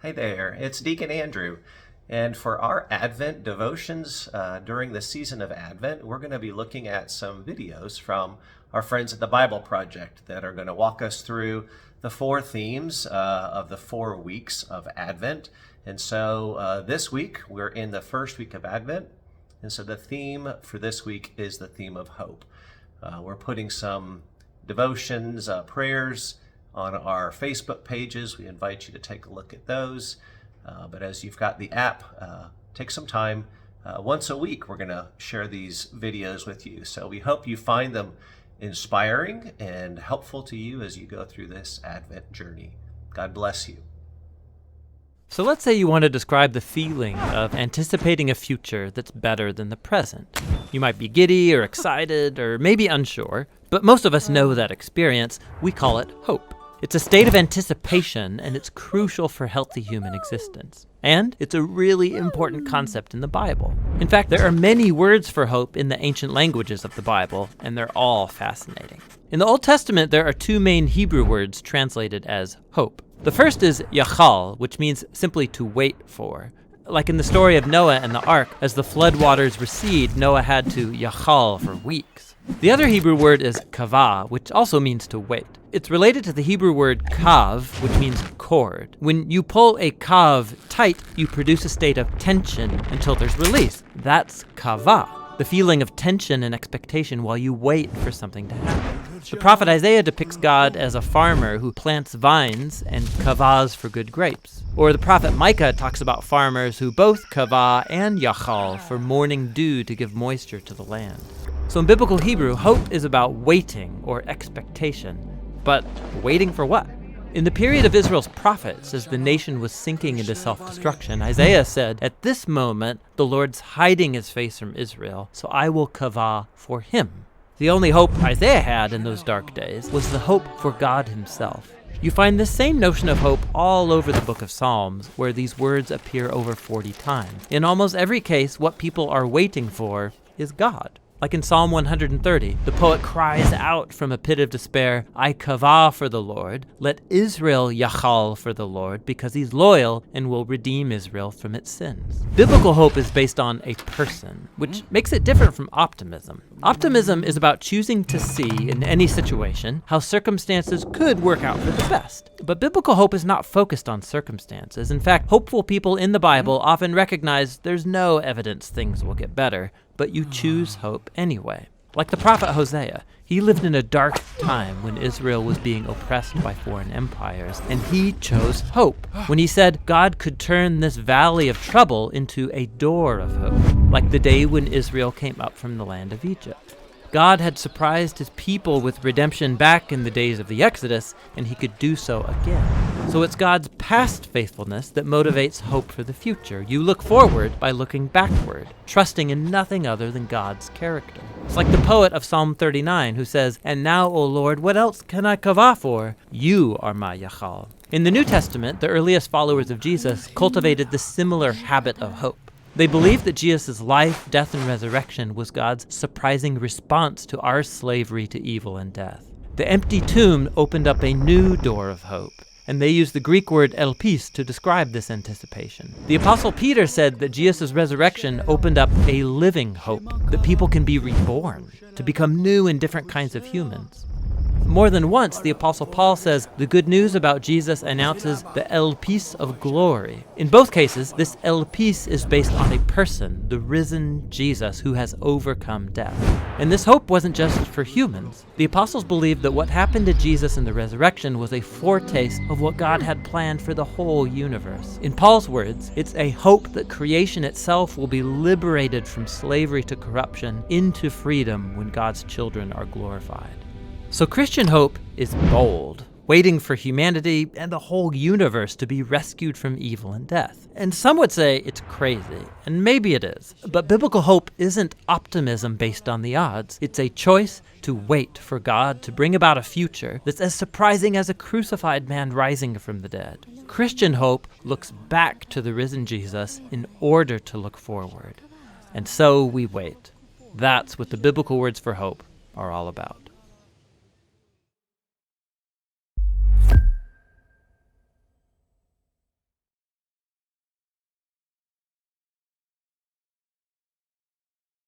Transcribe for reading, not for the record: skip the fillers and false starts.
Hey there, it's Deacon Andrew. And for our Advent devotions during the season of Advent, we're going to be looking at some videos from our friends at the Bible Project that are going to walk us through the four themes of the 4 weeks of Advent. And so this week, we're in the first week of Advent. And so the theme for this week is the theme of hope. We're putting some devotions, prayers, on our Facebook pages. We invite you to take a look at those. But as you've got the app, take some time. Once a week, we're going to share these videos with you. So we hope you find them inspiring and helpful to you as you go through this Advent journey. God bless you. So let's say you want to describe the feeling of anticipating a future that's better than the present. You might be giddy or excited or maybe unsure, but most of us know that experience. We call it hope. It's a state of anticipation, and it's crucial for healthy human existence. And it's a really important concept in the Bible. In fact, there are many words for hope in the ancient languages of the Bible, and they're all fascinating. In the Old Testament, there are 2 main Hebrew words translated as hope. The first is yachal, which means simply to wait for. Like in the story of Noah and the ark, as the floodwaters recede, Noah had to yachal for weeks. The other Hebrew word is kavah, which also means to wait. It's related to the Hebrew word kav, which means cord. When you pull a kav tight, you produce a state of tension until there's release. That's kavah, the feeling of tension and expectation while you wait for something to happen. The prophet Isaiah depicts God as a farmer who plants vines and kavahs for good grapes. Or the prophet Micah talks about farmers who both kavah and yachal for morning dew to give moisture to the land. So in biblical Hebrew, hope is about waiting or expectation. But waiting for what? In the period of Israel's prophets, as the nation was sinking into self-destruction, Isaiah said, "At this moment, the Lord's hiding his face from Israel, so I will kavah for him." The only hope Isaiah had in those dark days was the hope for God himself. You find this same notion of hope all over the book of Psalms, where these words appear over 40 times. In almost every case, what people are waiting for is God. Like in Psalm 130, the poet cries out from a pit of despair, "I kavah for the Lord, let Israel yachal for the Lord, because he's loyal and will redeem Israel from its sins." Biblical hope is based on a person, which makes it different from optimism. Optimism is about choosing to see in any situation how circumstances could work out for the best. But biblical hope is not focused on circumstances. In fact, hopeful people in the Bible often recognize there's no evidence things will get better, but you choose hope anyway. Like the prophet Hosea, he lived in a dark time when Israel was being oppressed by foreign empires, and he chose hope when he said God could turn this valley of trouble into a door of hope, like the day when Israel came up from the land of Egypt. God had surprised his people with redemption back in the days of the Exodus, and he could do so again. So it's God's past faithfulness that motivates hope for the future. You look forward by looking backward, trusting in nothing other than God's character. It's like the poet of Psalm 39 who says, "And now, O Lord, what else can I kavah for? You are my yachal." In the New Testament, the earliest followers of Jesus cultivated this similar habit of hope. They believed that Jesus' life, death, and resurrection was God's surprising response to our slavery to evil and death. The empty tomb opened up a new door of hope, and they used the Greek word elpis to describe this anticipation. The Apostle Peter said that Jesus' resurrection opened up a living hope, that people can be reborn, to become new and different kinds of humans. More than once, the Apostle Paul says the good news about Jesus announces the elpis of glory. In both cases, this elpis is based on a person, the risen Jesus, who has overcome death. And this hope wasn't just for humans. The apostles believed that what happened to Jesus in the resurrection was a foretaste of what God had planned for the whole universe. In Paul's words, it's a hope that creation itself will be liberated from slavery to corruption into freedom when God's children are glorified. So Christian hope is bold, waiting for humanity and the whole universe to be rescued from evil and death. And some would say it's crazy, and maybe it is. But biblical hope isn't optimism based on the odds. It's a choice to wait for God to bring about a future that's as surprising as a crucified man rising from the dead. Christian hope looks back to the risen Jesus in order to look forward. And so we wait. That's what the biblical words for hope are all about.